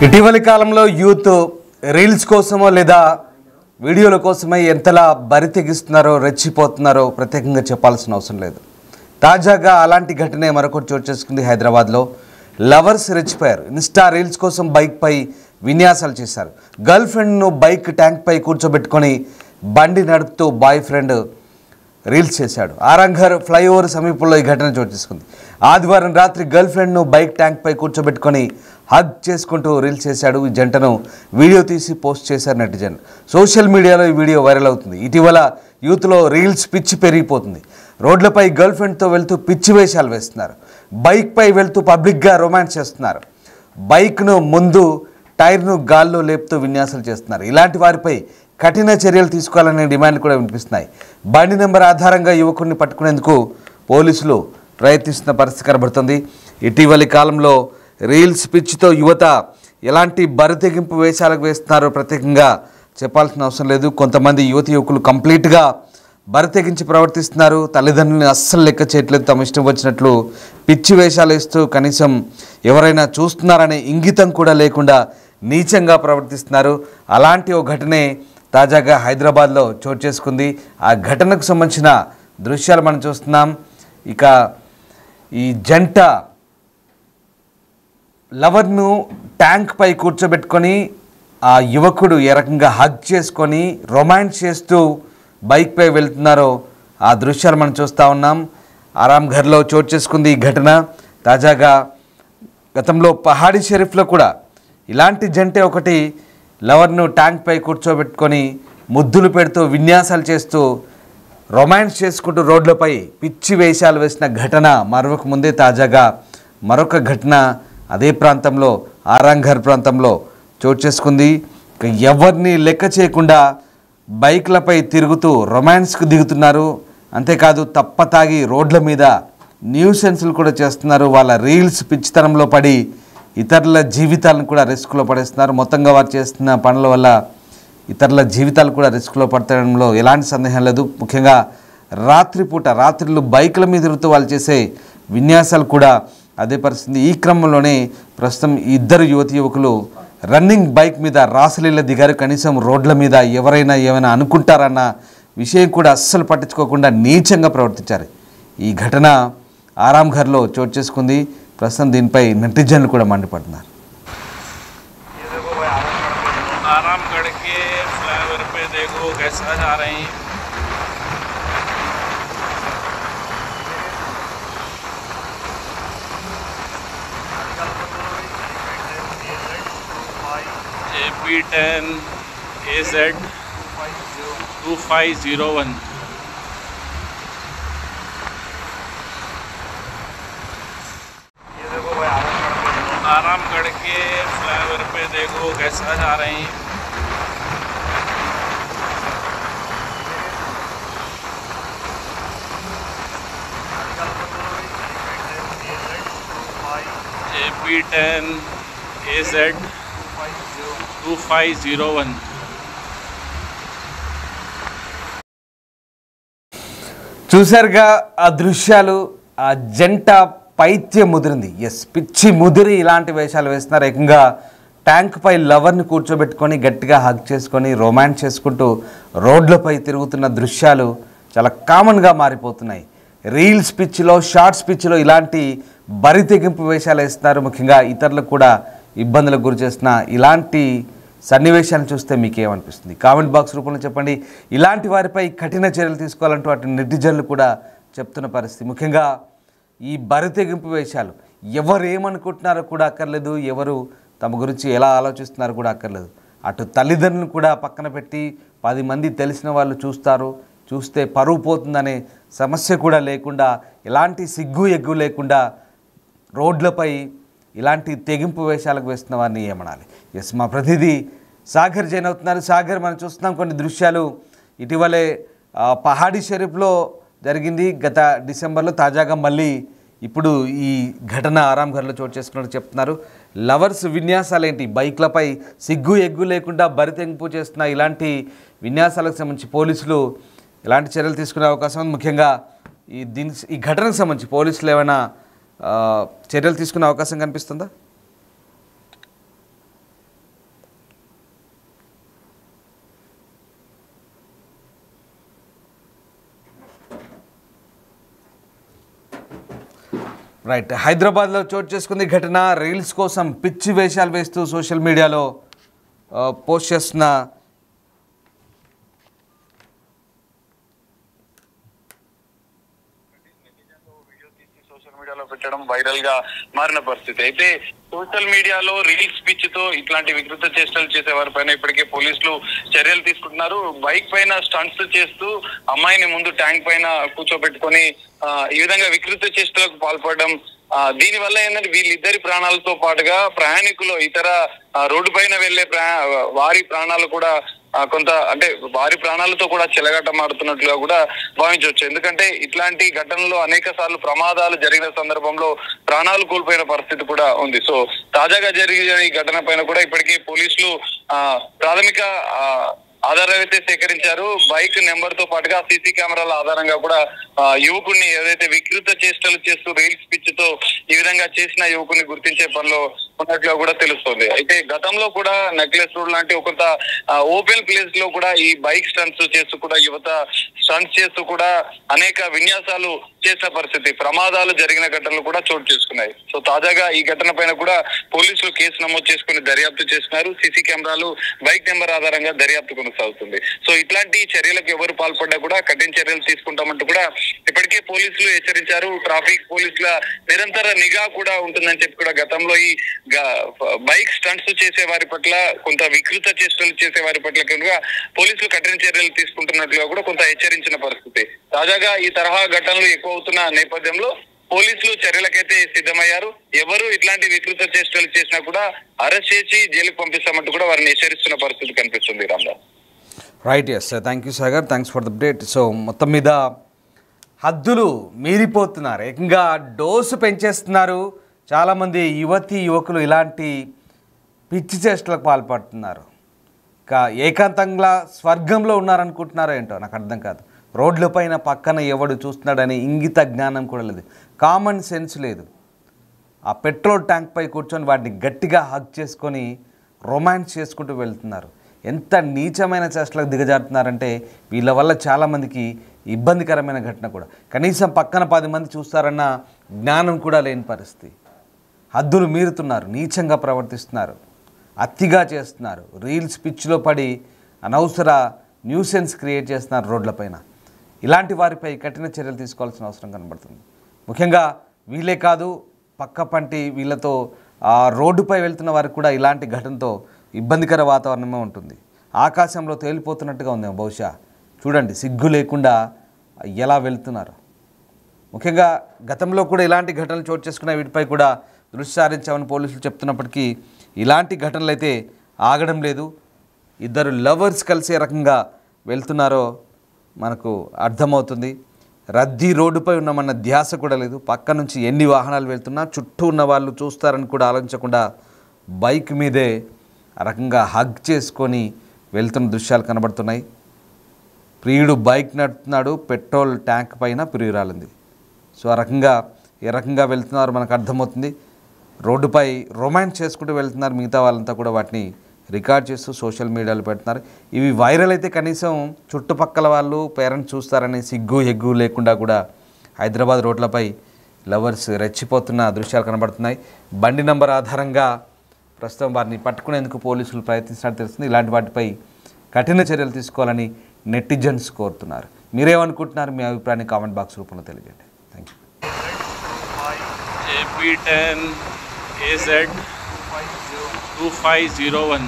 ఇటీవలి కాలంలో youth reels కోసమో లేదా వీడియోల కోసమై ఎంతలా బరి తెగిస్తున్నారో రెచ్చిపోతున్నారో ప్రత్యేకంగా చెప్పాల్సిన అవసరం లేదు. తాజాగా అలాంటి ఘటనే మరొకటి చోటు చేసుకుంది. హైదరాబాద్లో లవర్స్ రెచ్చిపోయారు. ఇన్స్టా రీల్స్ కోసం బైక్పై విన్యాసాలు చేశారు. గర్ల్ ఫ్రెండ్ను బైక్ ట్యాంక్పై కూర్చోబెట్టుకొని బండి నడుపుతూ బాయ్ ఫ్రెండ్ రీల్స్ చేశాడు. ఆరంఘర్ ఫ్లైఓవర్ సమీపంలో ఈ ఘటన చోటు చేసుకుంది. ఆదివారం రాత్రి గర్ల్ ఫ్రెండ్ను బైక్ ట్యాంక్పై కూర్చోబెట్టుకొని హగ్ చేసుకుంటూ రీల్స్ చేశాడు. ఈ జంటను వీడియో తీసి పోస్ట్ చేశారు నెటిజన్. సోషల్ మీడియాలో ఈ వీడియో వైరల్ అవుతుంది. ఇటీవల యూత్లో రీల్స్ పిచ్చి పెరిగిపోతుంది. రోడ్లపై గర్ల్ ఫ్రెండ్తో వెళ్తూ పిచ్చి వేషాలు వేస్తున్నారు. బైక్పై వెళ్తూ పబ్లిక్గా రొమాన్స్ చేస్తున్నారు. బైక్ను ముందు టైర్ను గాల్లో లేపుతూ విన్యాసాలు చేస్తున్నారు. ఇలాంటి వారిపై కఠిన చర్యలు తీసుకోవాలనే డిమాండ్ కూడా వినిపిస్తున్నాయి. బండి నెంబర్ ఆధారంగా యువకుడిని పట్టుకునేందుకు పోలీసులు ప్రయత్నిస్తున్న పరిస్థితి కనబడుతుంది. ఇటీవలి కాలంలో రీల్స్ పిచ్చితో యువత ఎలాంటి బరితెగింపు వేషాలకు వేస్తున్నారో ప్రత్యేకంగా చెప్పాల్సిన అవసరం లేదు. కొంతమంది యువకులు కంప్లీట్గా బరితెగించి ప్రవర్తిస్తున్నారు. తల్లిదండ్రులను అస్సలు లెక్క చేయట్లేదు. తమ ఇష్టం వచ్చినట్లు పిచ్చి వేషాలు వేస్తూ కనీసం ఎవరైనా చూస్తున్నారనే ఇంగితం కూడా లేకుండా నీచంగా ప్రవర్తిస్తున్నారు. అలాంటి ఓ ఘటనే తాజాగా హైదరాబాద్లో చోటు చేసుకుంది. ఆ ఘటనకు సంబంధించిన దృశ్యాలు మనం చూస్తున్నాం. ఇక ఈ జంట లవర్ను ట్యాంక్పై కూర్చోబెట్టుకొని ఆ యువకుడు ఏ రకంగా హగ్ చేసుకొని రొమాన్స్ చేస్తూ బైక్పై వెళ్తున్నారో ఆ దృశ్యాలు మనం చూస్తూ ఉన్నాం. ఆరాంఘర్లో చోటు చేసుకుంది ఈ ఘటన. తాజాగా గతంలో పహాడీ షరీఫ్లో కూడా ఇలాంటి జంటే ఒకటి లవర్ను ట్యాంక్పై కూర్చోబెట్టుకొని ముద్దులు పెడుతూ విన్యాసాలు చేస్తూ రొమాన్స్ చేసుకుంటూ రోడ్లపై పిచ్చి వేషాలు వేసిన ఘటన మరొక ముందే తాజాగా మరొక ఘటన అదే ప్రాంతంలో ఆరాంఘర్ ప్రాంతంలో చోటు చేసుకుంది. ఎవరిని లెక్క చేయకుండా బైక్లపై తిరుగుతూ రొమాన్స్కు దిగుతున్నారు. అంతేకాదు తప్పతాగి రోడ్ల మీద న్యూసెన్స్లు కూడా చేస్తున్నారు. వాళ్ళ రీల్స్ పిచ్చితనంలో పడి ఇతరుల జీవితాలను కూడా రిస్క్లో పడేస్తున్నారు. మొత్తంగా వారు చేస్తున్న పనుల వల్ల ఇతరుల జీవితాలు కూడా రిస్క్లో పడతంలో ఎలాంటి సందేహం లేదు. ముఖ్యంగా రాత్రులు బైకుల మీద తిరుగుతూ వాళ్ళు చేసే విన్యాసాలు కూడా అదే పరిస్థితి. ఈ క్రమంలోనే ప్రస్తుతం ఇద్దరు యువకులు రన్నింగ్ బైక్ మీద రాసలీల దిగారు. కనీసం రోడ్ల మీద ఎవరైనా ఏమైనా అనుకుంటారన్న విషయం కూడా అస్సలు పట్టించుకోకుండా నీచంగా ప్రవర్తించారు. ఈ ఘటన ఆరాంఘర్లో చోటు చేసుకుంది. ప్రస్తుతం దీనిపై నెటిజన్లు కూడా మండిపడుతున్నారు. आरामगढ़ के फ्लाईओवर पे देखो कैसा जा रहे हैं. AP10 AZ 2501. आरामगढ़ के फ्लाईओवर पे देखो कैसा जा रहे हैं. AP10 AZ 2501. చూసారుగా ఆ దృశ్యాలు. ఆ జంట పైత్యం ముదిరింది. పిచ్చి ముదిరి ఇలాంటి వేషాలు వేస్తున్నారు. ఏకంగా ట్యాంక్పై లవర్ని కూర్చోబెట్టుకొని గట్టిగా హగ్ చేసుకొని రొమాన్స్ చేసుకుంటూ రోడ్లపై తిరుగుతున్న దృశ్యాలు చాలా కామన్గా మారిపోతున్నాయి. రీల్స్ పిచ్చిలో షార్ట్స్ పిచ్చిలో ఇలాంటి బరి తెగింపు వేషాలు వేస్తున్నారు. ముఖ్యంగా ఇతరులకు కూడా ఇబ్బందులకు గురి చేస్తున్న ఇలాంటి సన్నివేశాలను చూస్తే మీకేమనిపిస్తుంది? కామెంట్ బాక్స్ రూపంలో చెప్పండి. ఇలాంటి వారిపై కఠిన చర్యలు తీసుకోవాలంటూ అటు నెటిజన్లు కూడా చెప్తున్న పరిస్థితి. ముఖ్యంగా ఈ బరి తెగింపు వేషాలు ఎవరు ఏమనుకుంటున్నారో కూడా అక్కర్లేదు. ఎవరు తమ గురించి ఎలా ఆలోచిస్తున్నారో కూడా అక్కర్లేదు. అటు తల్లిదండ్రులను కూడా పక్కన పెట్టి 10 మంది తెలిసిన వాళ్ళు చూస్తే పరువు పోతుందనే సమస్య కూడా లేకుండా ఎలాంటి సిగ్గు ఎగ్గు లేకుండా రోడ్లపై ఇలాంటి తెగింపు వేషాలకు వేస్తున్న వారిని ఏమనాలి? మా ప్రతినిధి సాగర్ జైన్ అవుతున్నారు. సాగర్, మనం చూస్తున్నాం కొన్ని దృశ్యాలు. ఇటీవలే పహాడీ షరీఫ్లో జరిగింది గత డిసెంబర్లో. తాజాగా మళ్ళీ ఇప్పుడు ఈ ఘటన ఆరాంఘర్లో చోటు చేసుకున్నట్టు చెప్తున్నారు. లవర్స్ విన్యాసాలు ఏంటి? బైక్లపై సిగ్గు ఎగ్గు లేకుండా బరితెంపు చేస్తున్న ఇలాంటి విన్యాసాలకు సంబంధించి పోలీసులు ఎలాంటి చర్యలు తీసుకునే అవకాశం ఉంది? ముఖ్యంగా ఈ ఘటనకు సంబంధించి పోలీసులు ఏమైనా చర్యలు తీసుకునే అవకాశం కనిపిస్తుందా? రైట్, హైదరాబాద్లో చోటు చేసుకుంది ఘటన. రీల్స్ కోసం పిచ్చి వేషాలు వేస్తూ సోషల్ మీడియాలో పోస్ట్ చేస్తున్న సోషల్ మీడియాలో పెట్టడం వైరల్ గా మారిన పరిస్థితి. అయితే సోషల్ మీడియాలో రీల్స్ పిచ్ తో ఇట్లాంటి వికృత చేష్టలు చేసే వారి పైన ఇప్పటికే పోలీసులు చర్యలు తీసుకుంటున్నారు. బైక్ పైన స్టంట్స్ చేస్తూ అమ్మాయిని ముందు ట్యాంక్ పైన కూర్చోబెట్టుకొని ఈ విధంగా వికృత చేష్టలకు పాల్పడడం, దీని వల్ల ఏంటంటే వీళ్ళిద్దరి ప్రాణాలతో పాటుగా ప్రయాణికులు ఇతర రోడ్డు పైన వెళ్లే వారి ప్రాణాలు కూడా కొంత అంటే వారి ప్రాణాలతో కూడా చెలగాటమాడుతున్నట్లుగా కూడా భావించవచ్చు. ఎందుకంటే ఇట్లాంటి ఘటనలో అనేక సార్లు ప్రమాదాలు జరిగిన సందర్భంలో ప్రాణాలు కోల్పోయిన పరిస్థితి కూడా ఉంది. సో తాజాగా జరిగిన ఈ ఘటన పైన కూడా ఇప్పటికే పోలీసులు ప్రాథమిక ఆధారాలు అయితే సేకరించారు. బైక్ నెంబర్ తో పాటుగా సీసీ కెమెరాల ఆధారంగా కూడా యువకుడిని ఏదైతే వికృత చేష్టలు చేస్తూ రీల్స్ పిచ్ తో ఈ విధంగా చేసిన యువకుని గుర్తించే పనిలో ఉన్నట్లుగా కూడా తెలుస్తుంది. అయితే గతంలో కూడా నెక్లెస్ రోడ్ లాంటి కొంత ఓపెన్ ప్లేస్ లో కూడా ఈ బైక్ స్టంట్స్ చేస్తూ కూడా యువత స్టంట్స్ చేస్తూ కూడా అనేక విన్యాసాలు చేసిన పరిస్థితి, ప్రమాదాలు జరిగిన ఘటనలు కూడా చోటు చేసుకున్నాయి. సో తాజాగా ఈ ఘటన పైన కూడా పోలీసులు కేసు నమోదు చేసుకుని దర్యాప్తు చేస్తున్నారు. సీసీ కెమెరాలు, బైక్ నెంబర్ ఆధారంగా దర్యాప్తు కొనసాగుతుంది. సో ఇట్లాంటి చర్యలకు ఎవరు పాల్పడ్డా కూడా కఠిన చర్యలు తీసుకుంటామంటూ కూడా ఇప్పటికే పోలీసులు హెచ్చరించారు. ట్రాఫిక్ పోలీసుల నిరంతర నిఘా కూడా ఉంటుందని చెప్పి కూడా గతంలో ఈ బైక్ స్టంట్స్ చేసే వారి పట్ల, కొంత వికృత చేష్టలు చేసే వారి పట్ల కూడా పోలీసులు కఠిన చర్యలు తీసుకుంటున్నట్లుగా కూడా కొంత హెచ్చరించిన పరిస్థితి. తాజాగా ఈ తరహా ఘటనలు ఎక్కువ అవుతున్న నేపథ్యంలో పోలీసులు చర్యలకైతే సిద్ధమయ్యారు. ఎవరు ఇట్లాంటి వికృత చేష్టలు చేసినా కూడా అరెస్ట్ చేసి జైలుకు పంపిస్తామంటూ కూడా వారిని హెచ్చరిస్తున్న పరిస్థితి కనిపిస్తుంది. Ramdas. Right, yes, thank you Sagar, thanks for the update. So మొత్తం మీద హద్దులు మీరిపోతున్నారు, ఏకంగా డోసు పెంచేస్తున్నారు. చాలామంది యువతి యువకులు ఇలాంటి పిచ్చి చేష్టలకు పాల్పడుతున్నారు. ఏకాంతంగా స్వర్గంలో ఉన్నారనుకుంటున్నారో ఏంటో నాకు అర్థం కాదు. రోడ్లపైన పక్కన ఎవడు చూస్తున్నాడని ఇంగిత జ్ఞానం కూడా లేదు, కామన్ సెన్స్ లేదు. ఆ పెట్రోల్ ట్యాంక్ పై కూర్చొని వాటిని గట్టిగా హగ్ చేసుకొని రొమాన్స్ చేసుకుంటూ వెళ్తున్నారు. ఎంత నీచమైన చేష్టలకు దిగజారుతున్నారంటే వీళ్ళ వల్ల చాలామందికి ఇబ్బందికరమైన ఘటన కూడా. కనీసం పక్కన 10 మంది చూస్తారన్న జ్ఞానం కూడా లేని పరిస్థితి. హద్దులు మీరుతున్నారు, నీచంగా ప్రవర్తిస్తున్నారు, అతిగా చేస్తున్నారు. రీల్స్ పిచ్చిలో పడి అనవసర న్యూసెన్స్ క్రియేట్ చేస్తున్నారు రోడ్లపైన. ఇలాంటి వారిపై కఠిన చర్యలు తీసుకోవాల్సిన అవసరం కనబడుతుంది. ముఖ్యంగా వీళ్ళే కాదు, పక్క పంటి వీళ్ళతో రోడ్డుపై వెళ్తున్న వారికి కూడా ఇలాంటి ఘటనతో ఇబ్బందికర వాతావరణమే ఉంటుంది. ఆకాశంలో తేలిపోతున్నట్టుగా ఉందేమో బహుశా. చూడండి సిగ్గు లేకుండా ఎలా వెళ్తున్నారు. ముఖ్యంగా గతంలో కూడా ఇలాంటి ఘటనలు చోటు చేసుకున్న వీటిపై కూడా దృష్టి సారించామని పోలీసులు చెప్తున్నప్పటికీ ఇలాంటి ఘటనలు అయితే ఆగడం లేదు. ఇద్దరు లవర్స్ కలిసే రకంగా వెళ్తున్నారో మనకు అర్థమవుతుంది. రద్దీ రోడ్డుపై ఉన్నామన్న ధ్యాస కూడా లేదు. పక్క నుంచి ఎన్ని వాహనాలు వెళ్తున్నా చుట్టూ ఉన్న వాళ్ళు చూస్తారని కూడా ఆలోచించకుండా బైక్ మీదే ఆ రకంగా హగ్ చేసుకొని వెళ్తున్న దృశ్యాలు కనబడుతున్నాయి. ప్రియుడు బైక్ నడుపుతున్నాడు, పెట్రోల్ ట్యాంక్ పైన ప్రియురాలింది. సో ఏ రకంగా వెళ్తున్నారు మనకు అర్థమవుతుంది. రోడ్డుపై రొమాన్స్ చేసుకుంటూ వెళ్తున్నారు. మిగతా వాళ్ళంతా కూడా వాటిని రికార్డ్ చేస్తూ సోషల్ మీడియాలో పెడుతున్నారు. ఇవి వైరల్ అయితే కనీసం చుట్టుపక్కల వాళ్ళు, పేరెంట్స్ చూస్తారని సిగ్గు ఎగ్గు లేకుండా కూడా హైదరాబాద్ రోడ్లపై లవర్స్ రెచ్చిపోతున్న దృశ్యాలు కనబడుతున్నాయి. బండి నంబర్ ఆధారంగా ప్రస్తుతం వారిని పట్టుకునేందుకు పోలీసులు ప్రయత్నిస్తున్నట్టు తెలుస్తుంది. ఇలాంటి వాటిపై కఠిన చర్యలు తీసుకోవాలని నెటిజన్స్ కోరుతున్నారు. మీరేమనుకుంటున్నారు? మీ అభిప్రాయాన్ని కామెంట్ బాక్స్ రూపంలో తెలియజేయండి. Thank you. AP10 AZ 2501